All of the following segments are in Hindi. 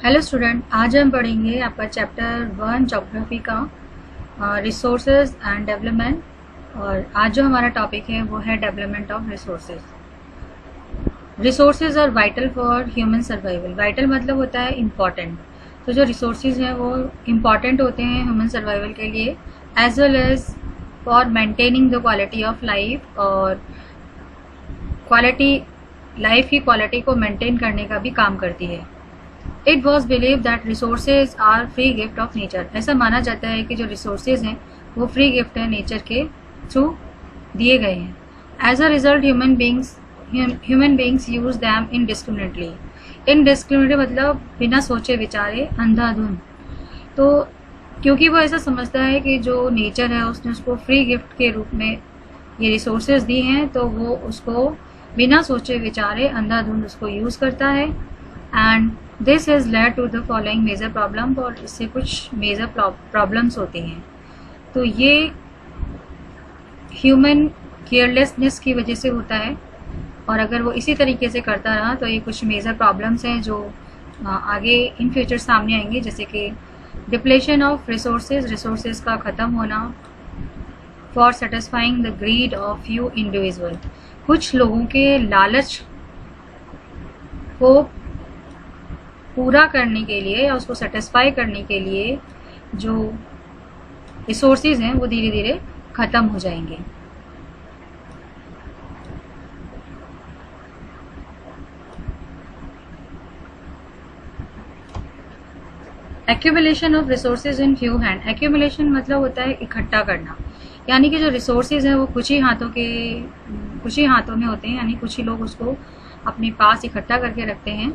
हेलो स्टूडेंट, आज हम पढ़ेंगे आपका चैप्टर 1 ज्योग्राफी का रिसोर्सेज एंड डेवलपमेंट। और आज जो हमारा टॉपिक है वो है development of resources. Resources are vital for human survival. Vital मतलब होता है इम्पॉर्टेंट। तो जो रिसोर्सेज हैं वो इम्पॉर्टेंट होते हैं ह्यूमन सर्वाइवल के लिए, as well as for maintaining the quality of life, और क्वालिटी लाइफ की क्वालिटी को मेंटेन करने का भी काम करती है। It was believe that resources are free gift of nature. ऐसा माना जाता है कि जो रिसोर्सेज हैं वो फ्री गिफ्ट है नेचर के थ्रू दिए गए हैं। As a result human beings use them indiscriminately. Indiscriminately मतलब बिना सोचे विचारे, अंधाधुंध। तो क्योंकि वो ऐसा समझता है कि जो नेचर है उसने उसको फ्री गिफ्ट के रूप में ये रिसोर्सेज दी हैं, तो वो उसको बिना सोचे विचारे अंधाधुंध उसको यूज़ करता है। And this has led to the following major problem. और इससे कुछ मेजर प्रॉब्लम्स होती हैं। तो ये ह्यूमन केयरलेसनेस की वजह से होता है, और अगर वो इसी तरीके से करता रहा तो ये कुछ मेजर प्रॉब्लम्स हैं जो आगे इन फ्यूचर सामने आएंगे, जैसे कि डिप्लेशन ऑफ रिसोर्सेज का ख़त्म होना, for satisfying the greed of few individual. कुछ लोगों के लालच को पूरा करने के लिए या उसको सेटिस्फाई करने के लिए जो रिसोर्सेज हैं वो धीरे धीरे ख़त्म हो जाएंगे। Accumulation of resources in few hand. Accumulation मतलब होता है इकट्ठा करना, यानी कि जो रिसोर्सेज हैं वो कुछ ही हाथों में होते हैं, यानी कुछ ही लोग उसको अपने पास इकट्ठा करके रखते हैं।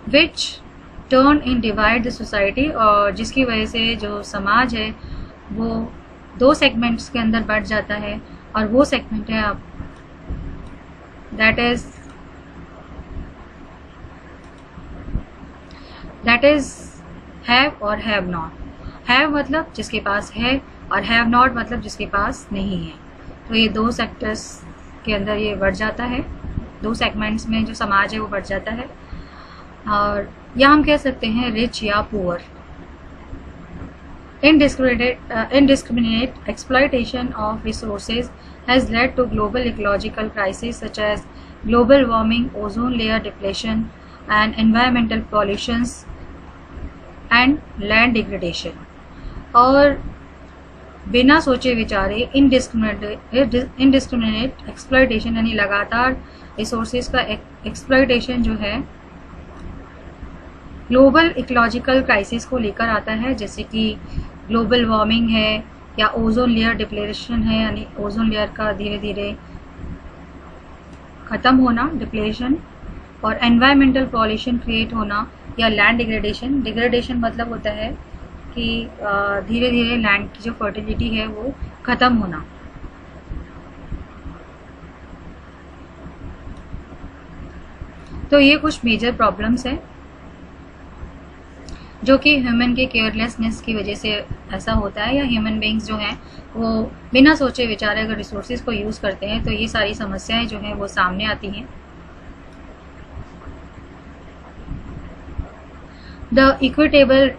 विच turn in divide the society, और जिसकी वजह से जो समाज है वो दो सेगमेंट्स के अंदर बढ़ जाता है, और वो सेगमेंट है अब दैट इज हैव और हैव नॉट। हैव मतलब जिसके पास है, और हैव नॉट मतलब जिसके पास नहीं है। तो ये दो सेक्टर्स के अंदर ये बढ़ जाता है, दो सेगमेंट्स में जो समाज है वो बढ़ जाता है। और या हम कह सकते हैं रिच या poor. Indiscriminate exploitation of resources has led to global ecological crises such as global warming, ozone layer depletion, and environmental pollutions and land degradation। और बिना सोचे विचारे इनडिस्क्रिमिनेट एक्सप्लॉयटेशन यानी लगातार रिसोर्सेज का एक्सप्लॉयटेशन जो है ग्लोबल इकोलॉजिकल क्राइसिस को लेकर आता है, जैसे कि ग्लोबल वार्मिंग है या ओजोन लेयर डिप्लेशन है, यानी ओजोन लेयर का धीरे धीरे ख़त्म होना, डिप्लेशन, और एनवायरमेंटल पॉल्यूशन क्रिएट होना या लैंड डिग्रेडेशन। डिग्रेडेशन मतलब होता है कि धीरे धीरे लैंड की जो फर्टिलिटी है वो ख़त्म होना। तो ये कुछ मेजर प्रॉब्लम्स हैं जो कि ह्यूमन के केयरलेसनेस की वजह से ऐसा होता है, या ह्यूमन बींग्स जो हैं वो बिना सोचे विचारे अगर रिसोर्सेज को यूज़ करते हैं तो ये सारी समस्याएं जो हैं वो सामने आती हैं। The equitable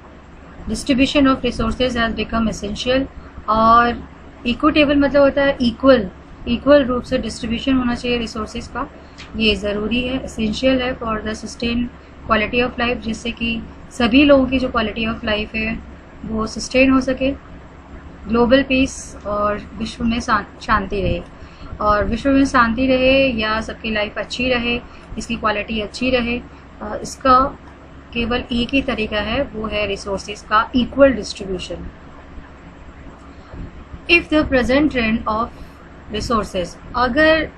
distribution of resources has become essential. और इक्विटेबल मतलब होता है इक्वल रूप से डिस्ट्रीब्यूशन होना चाहिए रिसोर्सेज का, ये ज़रूरी है, एसेंशियल है for the sustain quality of life, जिससे कि सभी लोगों की जो क्वालिटी ऑफ लाइफ है वो सस्टेन हो सके, ग्लोबल पीस और विश्व में शांति रहे। और विश्व में शांति रहे या सबकी लाइफ अच्छी रहे, इसकी क्वालिटी अच्छी रहे, इसका केवल एक ही तरीका है, वो है रिसोर्सेज का equal distribution. If the present trend of resources, अगर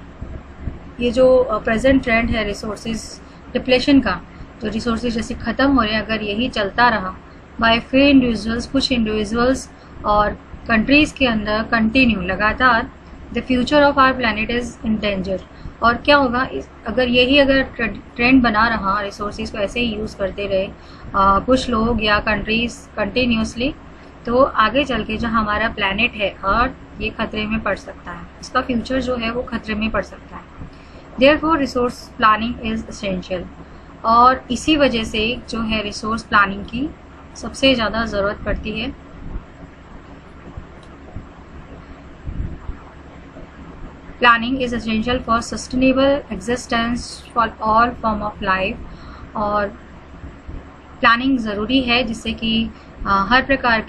ये जो प्रेजेंट ट्रेंड है रिसोर्सेज डिप्लेशन का, तो रिसोर्सेज जैसे ख़त्म हो रहे हैं, अगर यही चलता रहा बाय फ्यू इंडिविजुअल्स, कुछ इंडिविजुअल्स और कंट्रीज़ के अंदर कंटिन्यू लगातार, the future of our planet is in danger. और क्या होगा अगर ट्रेंड बना रहा, रिसोर्सेज को ऐसे ही यूज़ करते रहे कुछ लोग या कंट्रीज़ कंटिन्यूसली, तो आगे चल के जो हमारा प्लानट है अर्थ, ये खतरे में पड़ सकता है, इसका फ्यूचर जो है वो खतरे में पड़ सकता है। Therefore resource planning is essential. और इसी वजह से जो है रिसोर्स प्लानिंग की सबसे ज़्यादा ज़रूरत पड़ती है। Planning is essential for sustainable existence for all form of life. और प्लानिंग ज़रूरी है जिससे कि हर प्रकार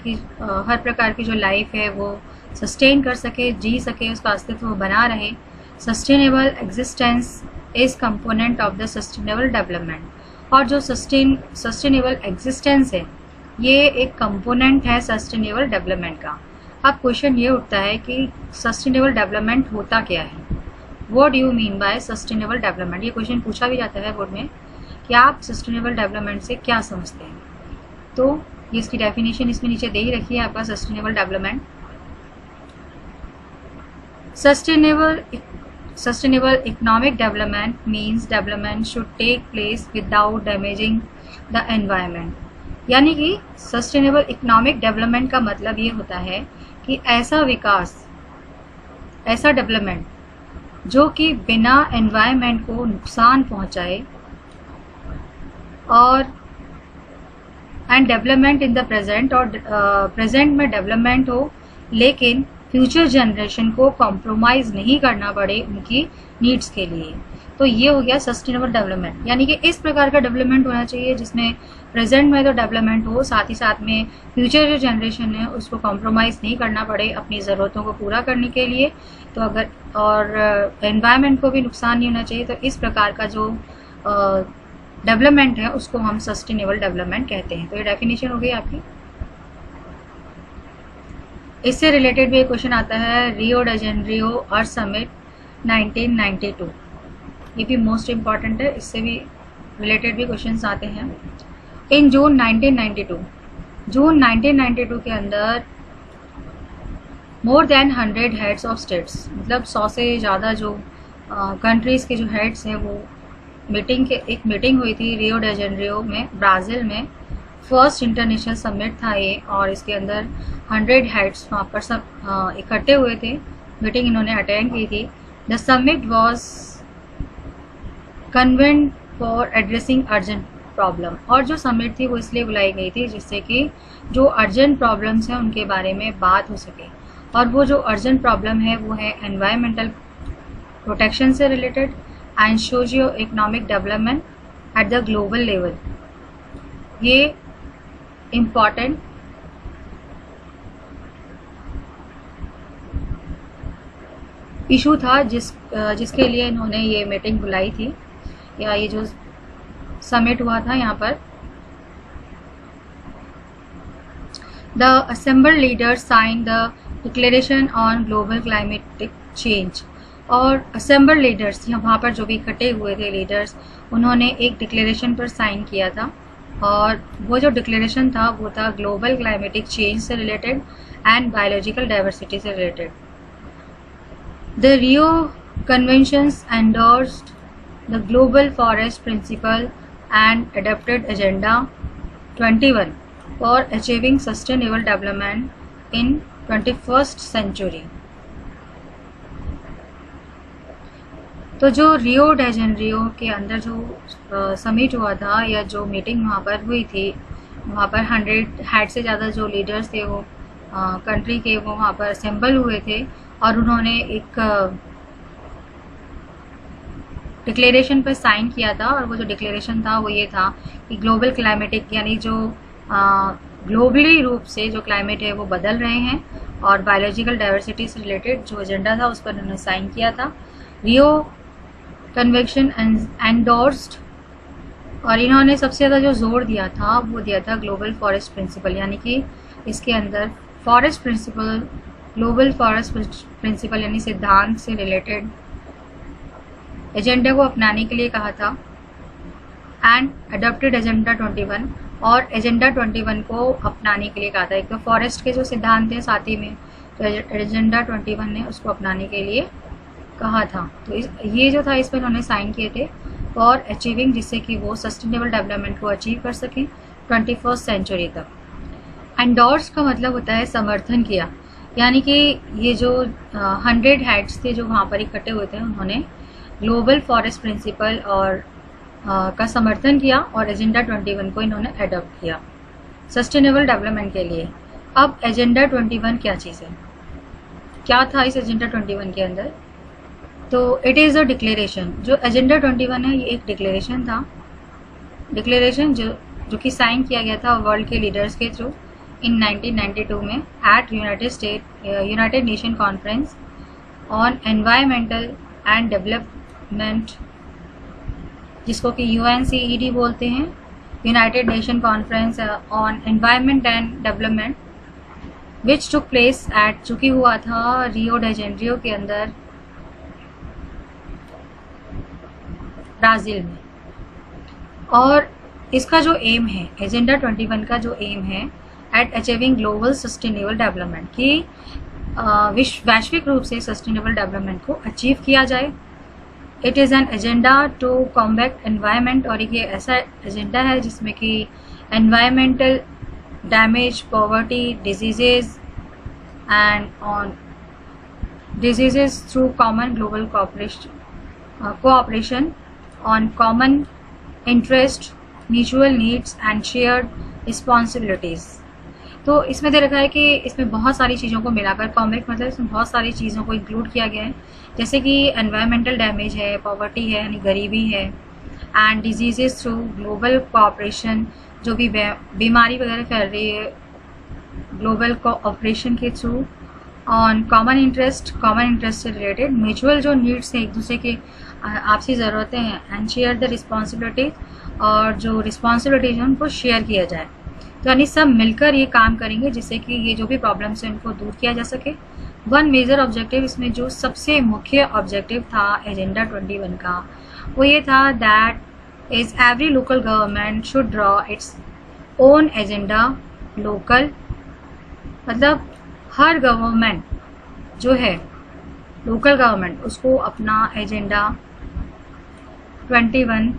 की जो लाइफ है वो सस्टेन कर सके, जी सके, उसका अस्तित्व बना रहे। Sustainable existence is component of the sustainable development. और जो सस्टेनेबल एग्जिस्टेंस है ये एक कंपोनेंट है सस्टेनेबल डेवलपमेंट का। अब क्वेश्चन ये उठता है कि सस्टेनेबल डेवलपमेंट होता क्या है, what do you mean by sustainable development. ये क्वेश्चन पूछा भी जाता है बोर्ड में कि आप सस्टेनेबल डेवलपमेंट से क्या समझते हैं। तो ये इसकी डेफिनेशन इसमें नीचे दे ही रखी है आपका। Sustainable development, Sustainable economic development means development should take place without damaging the environment। यानी कि सस्टेनेबल इकोनॉमिक डेवलपमेंट का मतलब ये होता है कि ऐसा विकास, ऐसा डेवलपमेंट जो कि बिना एनवायरनमेंट को नुकसान पहुंचाए, और and development in the present, और प्रेजेंट में डेवलपमेंट हो लेकिन फ्यूचर जनरेशन को कॉम्प्रोमाइज़ नहीं करना पड़े उनकी नीड्स के लिए। तो ये हो गया सस्टेनेबल डेवलपमेंट। यानी कि इस प्रकार का डेवलपमेंट होना चाहिए जिसमें प्रेजेंट में तो डेवलपमेंट हो, साथ ही साथ में फ्यूचर जो जनरेशन है उसको कॉम्प्रोमाइज़ नहीं करना पड़े अपनी ज़रूरतों को पूरा करने के लिए। तो अगर और एनवायरनमेंट को भी नुकसान नहीं होना चाहिए। तो इस प्रकार का जो डेवलपमेंट है उसको हम सस्टेनेबल डेवलपमेंट कहते हैं। तो ये डेफिनेशन हो गई आपकी। इससे रिलेटेड भी एक क्वेश्चन आता है, रियो डी जेनेरियो अर्थ समिट 1992। ये भी मोस्ट इम्पॉर्टेंट है, इससे भी रिलेटेड भी क्वेश्चंस आते हैं। इन जून 1992 के अंदर more than 100 heads of states, मतलब 100 से ज़्यादा जो कंट्रीज़ के जो हेड्स हैं वो एक मीटिंग हुई थी रियो डी जेनेरियो में, ब्राज़ील में। फर्स्ट इंटरनेशनल समिट था ये, और इसके अंदर 100 हेड्स वहाँ पर सब इकट्ठे हुए थे, मीटिंग इन्होंने अटेंड की थी। The summit was convent for addressing urgent problem. और जो समिट थी वो इसलिए बुलाई गई थी जिससे कि जो अर्जेंट प्रॉब्लम्स हैं उनके बारे में बात हो सके। और वो जो अर्जेंट प्रॉब्लम है वो है एनवायरमेंटल प्रोटेक्शन से related and socio economic development at the global level. ये इम्पॉर्टेंट इशू था जिसके लिए इन्होंने ये मीटिंग बुलाई थी, या ये जो समिट हुआ था यहाँ पर। The assembled leaders sign the declaration on global climatic change. और असेंबल्ड लीडर्स, वहाँ पर जो भी इकट्ठे हुए थे लीडर्स, उन्होंने एक डिक्लेरेशन पर साइन किया था। और वो जो डिक्लेरेशन था वो था ग्लोबल क्लाइमेटिक चेंज से रिलेटेड एंड बायोलॉजिकल डाइवर्सिटी से related. The Rio conventions endorsed the global forest principle and adopted agenda 21 for achieving sustainable development in 21st century. तो जो रियो डी जेनेरियो के अंदर जो समिट हुआ था, या जो मीटिंग वहाँ पर हुई थी, वहाँ पर 100 हेड से ज़्यादा जो लीडर्स थे वो कंट्री के, वो वहाँ पर असेंबल हुए थे। और उन्होंने एक डिक्लेरेशन पर साइन किया था। और वो जो डिक्लेरेशन था वो ये था कि ग्लोबल क्लाइमेटिक, यानी जो ग्लोबली रूप से जो क्लाइमेट है वो बदल रहे हैं, और बायोलॉजिकल डाइवर्सिटी से रिलेटेड जो एजेंडा था उस पर उन्होंने साइन किया था। रियो कन्वेंशन एंडोर्स्ड, और इन्होंने सबसे ज़्यादा जो जोर दिया था वो दिया था ग्लोबल फॉरेस्ट प्रिंसिपल। यानी कि इसके अंदर forest principle, global forest principle यानी सिद्धांत से रिलेटेड एजेंडा को अपनाने के लिए कहा था। एंड अडॉप्टेड एजेंडा 21, और एजेंडा 21 को अपनाने के लिए कहा था। एक तो फॉरेस्ट के जो सिद्धांत हैं साथ ही में, तो एजेंडा 21 ने उसको अपनाने के लिए कहा था। तो ये जो था इस पर उन्होंने साइन किए थे फॉर अचीविंग, जिससे कि वो सस्टेनेबल डेवलपमेंट को अचीव कर सकें 21st सेंचुरी तक। एंडोर्स का मतलब होता है समर्थन किया। यानी कि ये जो 100 हेड्स थे जो वहाँ पर इकट्ठे हुए थे, उन्होंने ग्लोबल फॉरेस्ट प्रिंसिपल और का समर्थन किया और एजेंडा 21 को इन्होंने एडॉप्ट किया सस्टेनेबल डेवलपमेंट के लिए। अब एजेंडा 21 क्या चीज़ है, क्या था इस एजेंडा 21 के अंदर? तो इट इज़ अ डिक्लेरेशन। जो एजेंडा 21 है ये एक डिक्लेरेशन था, डिक्लेरेशन जो कि साइन किया गया था वर्ल्ड के लीडर्स के थ्रू इन 1992 में at United Nation conference on environmental and development, जिसको कि UNCED बोलते हैं, United Nation conference on environment and development, which took place at, चूँकि हुआ था रियो डे जेनेरियो के अंदर ब्राज़ील में। और इसका जो एम है, एजेंडा 21 का जो एम है at achieving global sustainable development, कि वैश्विक रूप से सस्टेनेबल डेवलपमेंट को अचीव किया जाए। It is an agenda to combat environment, और ये ऐसा एजेंडा है जिसमें कि environmental damage, poverty, diseases and on diseases through common global cooperation on common interest, mutual needs and shared responsibilities. तो इसमें दे रखा है कि इसमें बहुत सारी चीज़ों को मिलाकर, कॉम्बैट मतलब इसमें बहुत सारी चीज़ों को इंक्लूड किया गया है, जैसे कि एनवायरमेंटल डैमेज है, पॉवर्टी है यानी गरीबी है, and diseases through global cooperation, जो भी बीमारी वगैरह फैल रही है ग्लोबल कोऑपरेशन के थ्रू, ऑन कॉमन इंटरेस्ट से रिलेटेड, म्यूचुअल जो नीड्स हैं, एक दूसरे की आपसी ज़रूरतें हैं, एंड शेयर द रिस्पॉन्सिबिलिटीज, और जो रिस्पॉन्सिबिलिटीज हैं उनको शेयर किया जाए। तो यानी सब मिलकर ये काम करेंगे जिससे कि ये जो भी प्रॉब्लम्स हैं उनको दूर किया जा सके। वन मेजर ऑब्जेक्टिव, इसमें जो सबसे मुख्य ऑब्जेक्टिव था एजेंडा 21 का, वो ये था that is every local government should draw its own agenda local, मतलब हर गवर्नमेंट जो है, लोकल गवर्नमेंट, उसको अपना एजेंडा 21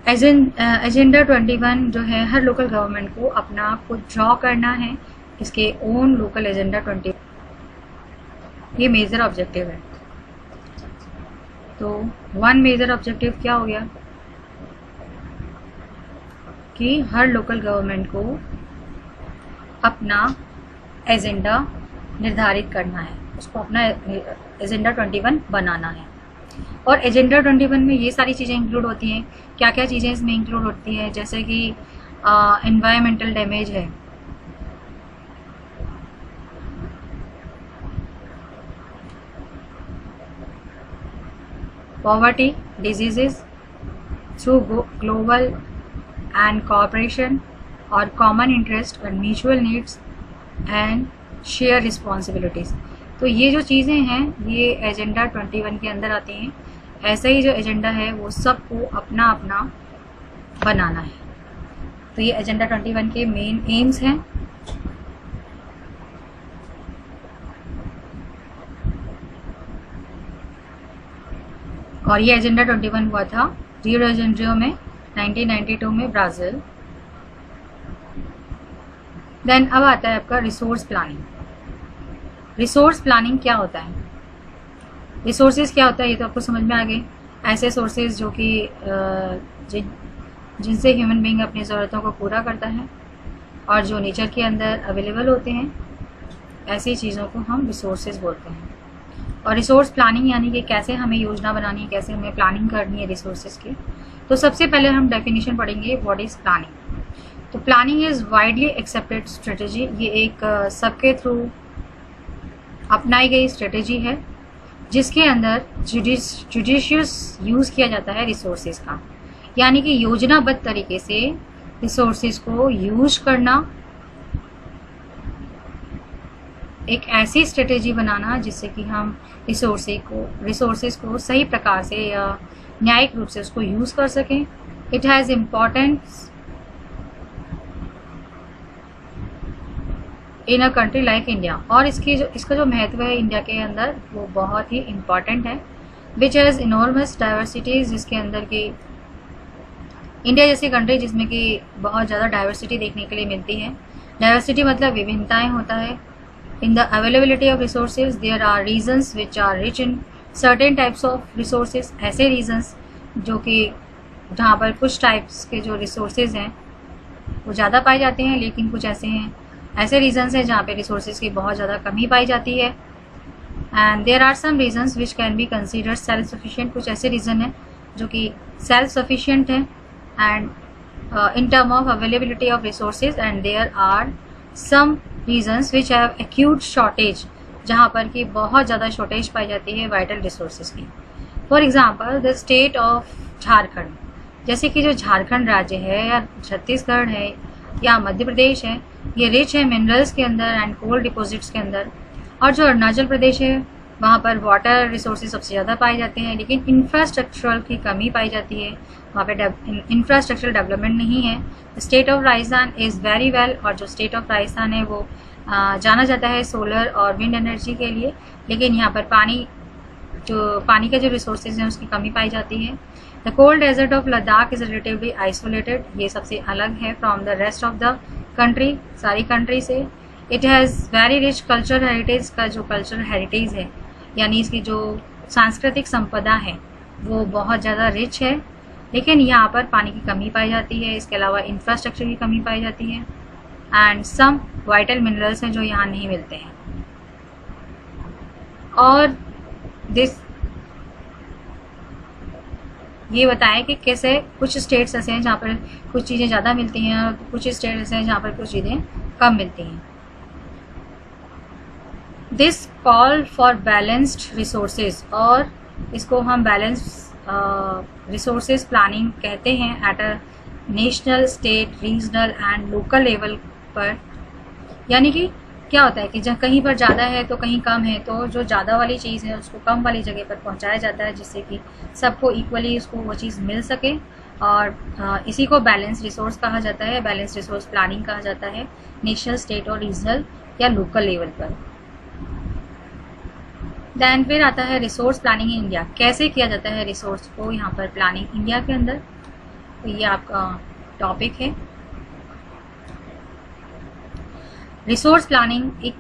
एजेंडा 21 जो है हर लोकल गवर्नमेंट को अपना खुद ड्रॉ करना है, इसके ओन लोकल एजेंडा 21, ये मेजर ऑब्जेक्टिव है। तो वन मेजर ऑब्जेक्टिव क्या हो गया कि हर लोकल गवर्नमेंट को अपना एजेंडा निर्धारित करना है, उसको अपना एजेंडा 21 बनाना है। और एजेंडा 21 में ये सारी चीज़ें इंक्लूड होती हैं। क्या क्या चीज़ें इसमें इंक्लूड होती हैं, जैसे कि एनवायरमेंटल डैमेज है, poverty, diseases through global and cooperation, और कॉमन इंटरेस्ट और mutual needs and share responsibilities. तो ये जो चीज़ें हैं ये एजेंडा 21 के अंदर आती हैं। ऐसा ही जो एजेंडा है वो सबको अपना अपना बनाना है। तो ये एजेंडा 21 के मेन एम्स हैं। और ये एजेंडा 21 हुआ था रियो डे जेनेरियो में 1992 में ब्राज़ील। देन अब आता है आपका रिसोर्स प्लानिंग। रिसोर्स प्लानिंग क्या होता है, रिसोर्सेज क्या होता है, ये तो आपको समझ में आ गए। ऐसे सोर्सेज जो कि जिनसे ह्यूमन बीइंग अपनी ज़रूरतों को पूरा करता है और जो नेचर के अंदर अवेलेबल होते हैं, ऐसी चीज़ों को हम रिसोर्सेज बोलते हैं। और रिसोर्स प्लानिंग यानी कि कैसे हमें योजना बनानी है, कैसे हमें प्लानिंग करनी है रिसोर्सेज की। तो सबसे पहले हम डेफिनेशन पढ़ेंगे व्हाट इज़ प्लानिंग। तो planning is widely accepted strategy, ये एक सबके थ्रू अपनाई गई स्ट्रेटजी है जिसके अंदर जुडिशियस यूज़ किया जाता है रिसोर्सेज का, यानी कि योजनाबद्ध तरीके से रिसोर्सेज को यूज करना, एक ऐसी स्ट्रेटेजी बनाना जिससे कि हम रिसोर्सेज को सही प्रकार से या न्यायिक रूप से उसको यूज़ कर सकें। It has importance in a country like India, और इसका जो महत्व है इंडिया के अंदर वो बहुत ही इम्पॉर्टेंट है। विच हैज़ इनॉर्मस डाइवर्सिटीज़, जिसके अंदर की इंडिया जैसी कंट्री जिसमें कि बहुत ज़्यादा डाइवर्सिटी देखने के लिए मिलती है, डाइवर्सिटी मतलब विभिन्नताएं होता है। In the availability of resources there are regions which are rich in certain types of resources, ऐसे रीजन्स जो कि जहाँ पर कुछ टाइप्स के जो रिसोर्सेज हैं वो ज़्यादा पाए जाते हैं, लेकिन कुछ ऐसे रीजन्स हैं जहाँ पे रिसोर्सेज की बहुत ज़्यादा कमी पाई जाती है। And there are some regions which can be considered self sufficient, कुछ ऐसे रीज़न हैं जो कि सेल्फ सफिशिएंट हैं and in term of availability of resources, and there are some reasons which have acute shortage, जहाँ पर कि बहुत ज़्यादा शॉर्टेज पाई जाती है वाइटल रिसोर्सेज की। For example the state of Jharkhand, जैसे कि जो झारखंड राज्य है या छत्तीसगढ़ है या मध्य प्रदेश है, ये रिच है मिनरल्स के अंदर एंड कोल डिपॉजिट्स के अंदर। और जो अरुणाचल प्रदेश है वहाँ पर वाटर रिसोर्सेज सबसे ज़्यादा पाए जाते हैं, लेकिन इंफ्रास्ट्रक्चरल की कमी पाई जाती है, वहाँ पे इंफ्रास्ट्रक्चरल डेवलपमेंट नहीं है। State of Rajasthan is very well, और जो स्टेट ऑफ राजस्थान है वो जाना जाता है सोलर और विंड एनर्जी के लिए, लेकिन यहाँ पर पानी के जो रिसोर्सेज हैं उसकी कमी पाई जाती है। The cold desert of Ladakh is relatively isolated, ये सबसे अलग है from the rest of the country, सारी कंट्री से। It has very rich cultural heritage, का जो कल्चरल हेरिटेज है यानी इसकी जो सांस्कृतिक संपदा है वो बहुत ज़्यादा रिच है, लेकिन यहाँ पर पानी की कमी पाई जाती है। इसके अलावा इंफ्रास्ट्रक्चर की कमी पाई जाती है एंड सम वाइटल मिनरल्स हैं जो यहाँ नहीं मिलते हैं। और ये बताएं कि कैसे कुछ स्टेट्स ऐसे हैं जहाँ पर कुछ चीज़ें ज़्यादा मिलती हैं और कुछ स्टेट्स ऐसे हैं जहाँ पर कुछ चीज़ें कम मिलती हैं। This call for balanced resources, और इसको हम बैलेंस रिसोर्सेज प्लानिंग कहते हैं at a national, state, regional and local level पर। यानी कि क्या होता है कि जहाँ कहीं पर ज़्यादा है तो कहीं कम है, तो जो ज़्यादा वाली चीज़ है उसको कम वाली जगह पर पहुँचाया जाता है, जिससे कि सबको इक्वली उसको वो चीज़ मिल सके। और इसी को बैलेंस रिसोर्स कहा जाता है, बैलेंस रिसोर्स प्लानिंग कहा जाता है नेशनल, स्टेट और रीजनल या लोकल लेवल पर। दैन फिर आता है रिसोर्स प्लानिंग इन इंडिया, कैसे किया जाता है रिसोर्स को यहाँ पर प्लानिंग इंडिया के अंदर, तो ये आपका टॉपिक है। रिसोर्स प्लानिंग एक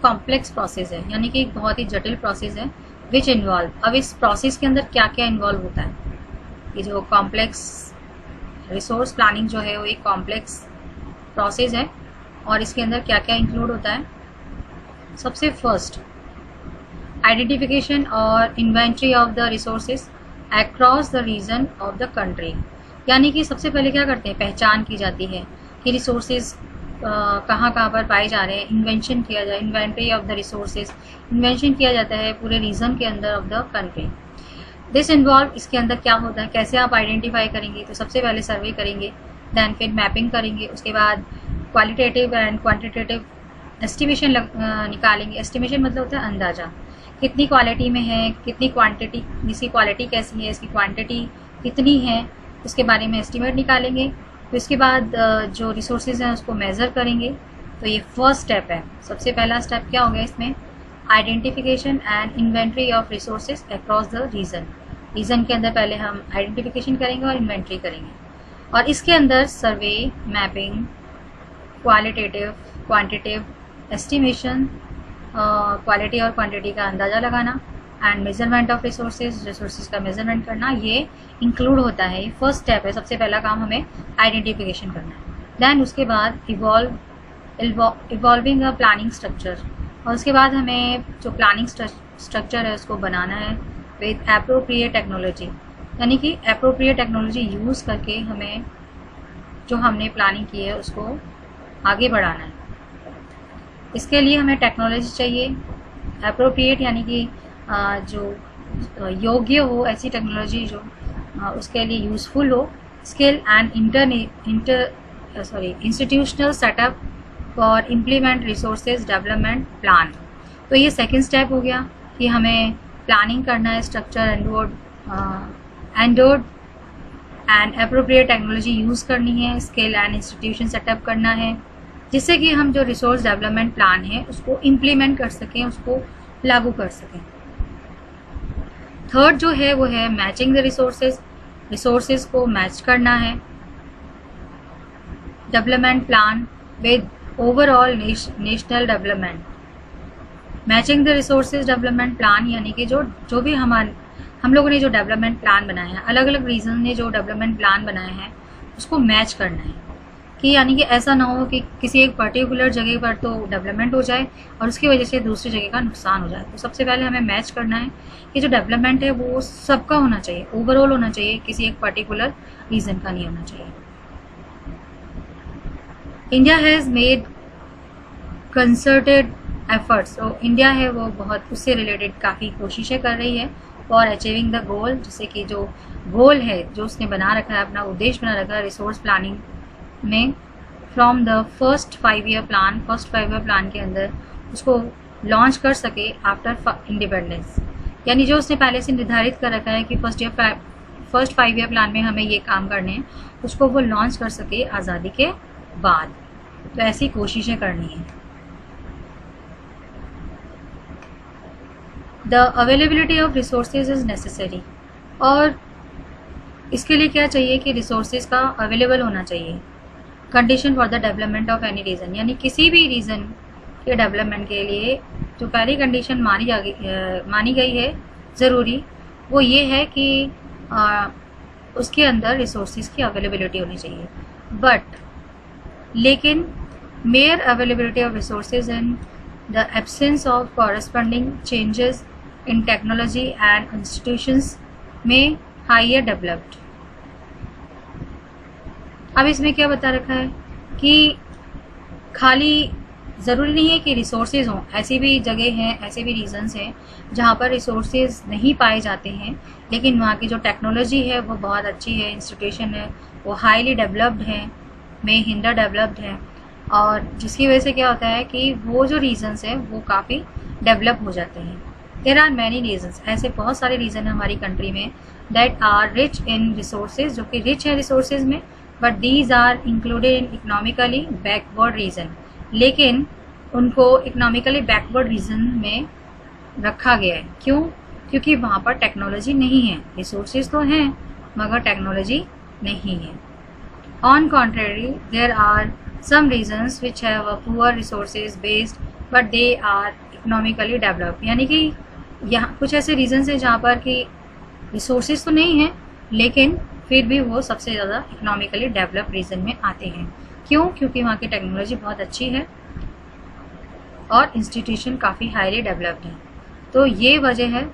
कॉम्प्लेक्स प्रोसेस है, यानी कि एक बहुत ही जटिल प्रोसेस है विच इन्वॉल्व। अब इस प्रोसेस के अंदर क्या क्या इन्वॉल्व होता है, ये जो कॉम्प्लेक्स रिसोर्स प्लानिंग जो है वो एक कॉम्प्लेक्स प्रोसेस है, और इसके अंदर क्या क्या इंक्लूड होता है। सबसे फर्स्ट आइडेंटिफिकेशन और inventory of the resources across the region of the country, यानी कि सबसे पहले क्या करते हैं, पहचान की जाती है कि रिसोर्सेज कहाँ कहाँ पर पाए जा रहे हैं, इन्वेंशन किया जाए, inventory of the resources, invention किया जाता है पूरे रीजन के अंदर of the country. This involve, इसके अंदर क्या होता है, कैसे आप आइडेंटिफाई करेंगे, तो सबसे पहले सर्वे करेंगे, दैन फिर मैपिंग करेंगे, उसके बाद क्वालिटेटिव एंड क्वांटिटेटिव एस्टिमेशन निकालेंगे। एस्टिमेशन मतलब होता है अंदाज़ा, कितनी क्वालिटी में है, कितनी क्वांटिटी, इसकी क्वालिटी कैसी है, इसकी क्वांटिटी कितनी है, उसके बारे में एस्टिमेट निकालेंगे। तो इसके बाद जो रिसोर्सेज हैं उसको मेज़र करेंगे। तो ये फर्स्ट स्टेप है। सबसे पहला स्टेप क्या हो गया इसमें, identification and inventory of resources across the region. Region के अंदर पहले हम आइडेंटिफिकेशन करेंगे और इन्वेंट्री करेंगे, और इसके अंदर survey, mapping, qualitative, quantitative estimation, quality और क्वांटिटी का अंदाज़ा लगाना एंड मेजरमेंट ऑफ रिसोर्सेज का मेजरमेंट करना, ये इंक्लूड होता है। ये फर्स्ट स्टेप है, सबसे पहला काम हमें आइडेंटिफिकेशन करना है। दैन उसके बाद इवॉल्विंग अ प्लानिंग स्ट्रक्चर, और उसके बाद हमें जो प्लानिंग स्ट्रक्चर है उसको बनाना है विद एप्रोप्रिएट टेक्नोलॉजी, यानी कि एप्रोप्रिएट टेक्नोलॉजी यूज़ करके हमें जो हमने प्लानिंग की है उसको आगे बढ़ाना है। इसके लिए हमें टेक्नोलॉजी चाहिए एप्रोप्रिएट, यानी कि जो योग्य हो, ऐसी टेक्नोलॉजी जो उसके लिए यूज़फुल हो। Skill and institutional setup for implement resources development plan. तो ये सेकंड स्टेप हो गया कि हमें प्लानिंग करना है, structure endowed and appropriate technology use करनी है, स्किल एंड इंस्टीट्यूशन सेटअप करना है, जिससे कि हम जो रिसोर्स डेवलपमेंट प्लान है उसको इम्प्लीमेंट कर सकें, उसको लागू कर सकें। थर्ड जो है वो है मैचिंग द रिसोर्सेज को मैच करना है development plan with overall national development. Matching the resources development plan, यानी कि जो भी हम लोगों ने जो डेवलपमेंट प्लान बनाए हैं, अलग अलग रीजन ने जो डेवलपमेंट प्लान बनाए हैं उसको मैच करना है। कि यानी कि ऐसा ना हो कि किसी एक पर्टिकुलर जगह पर तो डेवलपमेंट हो जाए और उसकी वजह से दूसरी जगह का नुकसान हो जाए। तो सबसे पहले हमें मैच करना है कि जो डेवलपमेंट है वो सबका होना चाहिए, ओवरऑल होना चाहिए, किसी एक पर्टिकुलर रीजन का नहीं होना चाहिए। India has made concerted efforts, तो इंडिया है वो बहुत उससे रिलेटेड काफ़ी कोशिशें कर रही है फॉर अचीविंग द गोल, जैसे कि जो गोल है जो उसने बना रखा है, अपना उद्देश्य बना रखा है रिसोर्स प्लानिंग में, from the first 5 year plan के अंदर उसको लॉन्च कर सके आफ्टर इंडिपेंडेंस। यानी जो उसने पहले से निर्धारित कर रखा है कि फर्स्ट 5 ईयर प्लान में हमें ये काम करने हैं, उसको वो लॉन्च कर सके आज़ादी के बाद। तो ऐसी कोशिशें करनी है। The availability of resources is necessary, और इसके लिए क्या चाहिए कि रिसोर्सेज का अवेलेबल होना चाहिए। Condition for the development of any region, यानी किसी भी रीजन के डेवलपमेंट के लिए जो पहली कंडीशन मानी गई है ज़रूरी, वो ये है कि उसके अंदर रिसोर्सेज की अवेलेबिलिटी होनी चाहिए। लेकिन mayor availability of resources in the absence of corresponding changes in technology and institutions में हायर डेवलप्ड। अब इसमें क्या बता रखा है कि खाली ज़रूरी नहीं है कि रिसोर्सेज हों, ऐसी भी जगह हैं, ऐसे भी रीजन्स हैं जहाँ पर रिसोर्सेज नहीं पाए जाते हैं, लेकिन वहाँ की जो टेक्नोलॉजी है वो बहुत अच्छी है, इंस्टीट्यूशन है वो हाईली डेवलप्ड है, में हिंडर डेवलप्ड है, और जिसकी वजह से क्या होता है कि वो जो रीजन्स हैं वो काफ़ी डेवलप हो जाते हैं। देयर आर मैनी रीजन्स, ऐसे बहुत सारे रीज़न हैं हमारी कंट्री में that are rich in resources, जो कि रिच है रिसोर्सेज में, but these are included in economically backward region, लेकिन उनको इकोनॉमिकली बैकवर्ड रीजन में रखा गया है। क्यों? क्योंकि वहाँ पर टेक्नोलॉजी नहीं है, रिसोर्सेज तो हैं मगर टेक्नोलॉजी नहीं है। On contrary there are some regions which have a poor resources based but they are economically developed, यानी कि यहाँ कुछ ऐसे रीजन्स हैं जहाँ पर कि रिसोर्सेज तो नहीं है लेकिन फिर भी वो सबसे ज़्यादा इकोनॉमिकली डेवलप रीजन में आते हैं। क्यों? क्योंकि वहाँ की टेक्नोलॉजी बहुत अच्छी है और इंस्टीट्यूशन काफ़ी हाईली डेवलप्ड है। तो ये वजह है।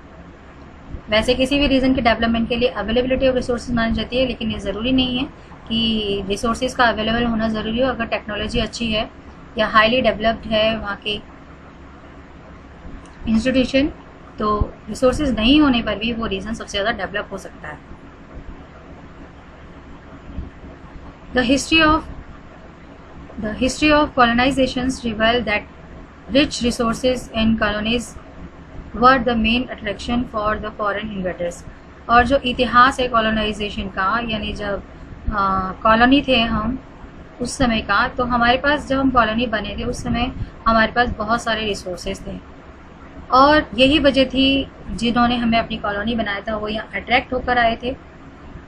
वैसे किसी भी रीजन के डेवलपमेंट के लिए अवेलेबिलिटी ऑफ रिसोर्सेज मानी जाती है, लेकिन ये ज़रूरी नहीं है कि रिसोर्सेज का अवेलेबल होना ज़रूरी हो। अगर टेक्नोलॉजी अच्छी है या हाईली डेवलप्ड है वहाँ की इंस्टीट्यूशन, तो रिसोर्सेज नहीं होने पर भी वो रीजन सबसे ज़्यादा डेवलप हो सकता है। The history of colonizations reveal that rich resources in colonies were the main attraction for the foreign invaders। और जो इतिहास है कॉलोनाइजेशन का, यानी जब कॉलोनी थे हम उस समय का, तो हमारे पास जब हम कॉलोनी बने थे उस समय हमारे पास बहुत सारे रिसोर्सेज थे, और यही वजह थी जिन्होंने हमें अपनी कॉलोनी बनाया था वो यहाँ अट्रैक्ट होकर आए थे,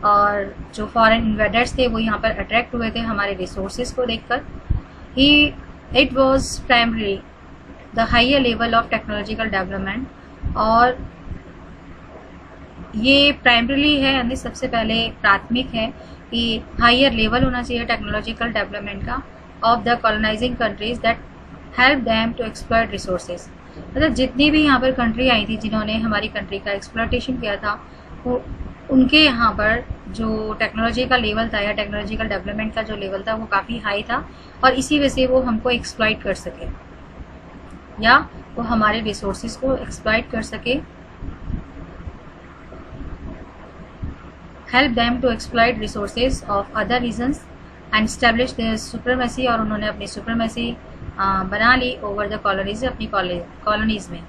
और जो फॉरेन इन्वेडर्स थे वो यहाँ पर अट्रैक्ट हुए थे हमारे रिसोर्सेज को देखकर ही। It was primary the higher level of technological development, और ये प्राइमरीली है यानी सबसे पहले प्राथमिक है कि हाइयर लेवल होना चाहिए टेक्नोलॉजिकल डेवलपमेंट का of the colonising countries that help them to exploit resources. मतलब जितनी भी यहाँ पर कंट्री आई थी जिन्होंने हमारी कंट्री का एक्सप्लॉइटेशन किया था, वो उनके यहाँ पर जो टेक्नोलॉजी का लेवल था या टेक्नोलॉजिकल डेवलपमेंट का जो लेवल था वो काफ़ी हाई था, और इसी वजह से वो हमको एक्सप्लॉइट कर सके या वो हमारे रिसोर्सेज को एक्सप्लॉइट कर सके, help them to exploit resources of other regions and establish their supremacy, और उन्होंने अपनी सुप्रीमेसी बना ली ओवर द कॉलोनीज, अपनी कॉलोनीज़ में।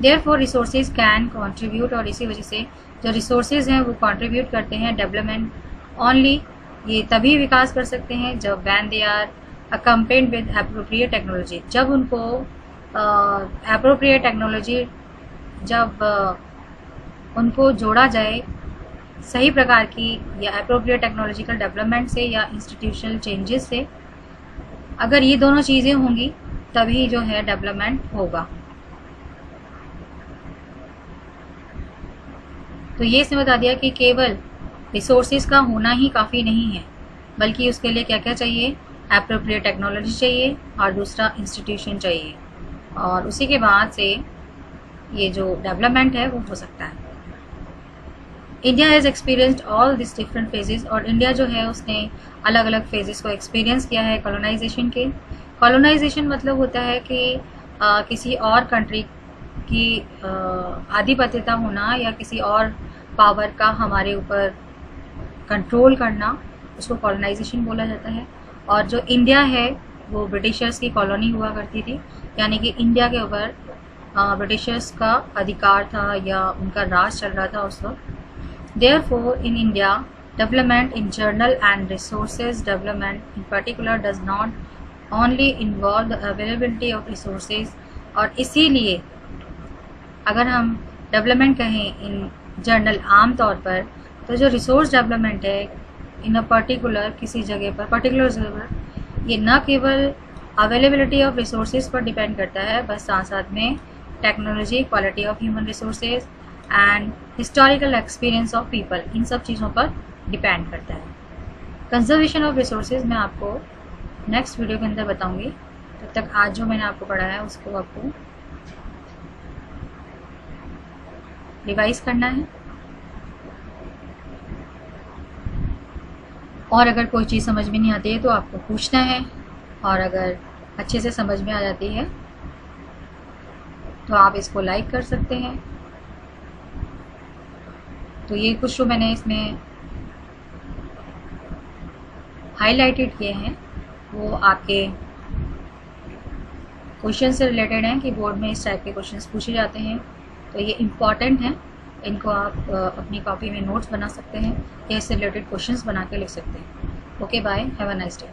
देयरफॉर रिसोर्सेज कैन कंट्रीब्यूट, और इसी वजह से जो रिसोर्सेज हैं वो कंट्रीब्यूट करते हैं डेवलपमेंट ओनली, ये तभी विकास कर सकते हैं जब when they are accompanied with appropriate technology, जब उनको एप्रोप्रिएट टेक्नोलॉजी जब उनको जोड़ा जाए सही प्रकार की या एप्रोप्रिएट टेक्नोलॉजिकल डेवलपमेंट से या इंस्टीट्यूशनल चेंजेस से, अगर ये दोनों चीज़ें होंगी तभी जो है डेवलपमेंट होगा। तो ये इसने बता दिया कि केवल रिसोर्सेज का होना ही काफ़ी नहीं है, बल्कि उसके लिए क्या क्या चाहिए, एप्रोप्रिएट टेक्नोलॉजी चाहिए और दूसरा इंस्टीट्यूशन चाहिए, और उसी के बाद से ये जो डेवलपमेंट है वो हो सकता है। India has experienced all this different phases, और इंडिया जो है उसने अलग अलग फेजेस को एक्सपीरियंस किया है कॉलोनाइजेशन के। कॉलोनाइजेशन मतलब होता है कि किसी और कंट्री की आधिपत्यता होना या किसी और पावर का हमारे ऊपर कंट्रोल करना, उसको कॉलोनाइजेशन बोला जाता है। और जो इंडिया है वो ब्रिटिशर्स की कॉलोनी हुआ करती थी, यानी कि इंडिया के ऊपर ब्रिटिशर्स का अधिकार था या उनका राज चल रहा था उस वक्त। Therefore, in India, development in journal and resources development in particular does not only involve the availability of resources, और इसीलिए अगर हम डेवलपमेंट कहें इन जर्नल आम तौर पर, तो जो रिसोर्स डेवलपमेंट है इन अ पर्टिकुलर किसी जगह पर, पर्टिकुलर जगह पर, ये न केवल अवेलेबिलिटी ऑफ रिसोर्सेज पर डिपेंड करता है, बस साथ साथ में technology, quality of human resources and historical experience of people, इन सब चीज़ों पर डिपेंड करता है। कंजर्वेशन ऑफ रिसोर्सेज मैं आपको नेक्स्ट वीडियो के अंदर बताऊंगी। तब तक आज जो मैंने आपको पढ़ाया है उसको आपको रिवाइज करना है, और अगर कोई चीज़ समझ में नहीं आती है तो आपको पूछना है, और अगर अच्छे से समझ में आ जाती है तो आप इसको लाइक कर सकते हैं। तो ये कुछ जो मैंने इसमें हाईलाइटेड किए हैं वो आपके क्वेश्चन से रिलेटेड हैं कि बोर्ड में इस टाइप के क्वेश्चंस पूछे जाते हैं, तो ये इम्पॉर्टेंट हैं। इनको आप अपनी कॉपी में नोट्स बना सकते हैं या इससे रिलेटेड क्वेश्चंस बना के लिख सकते हैं। Okay, bye, have a nice day.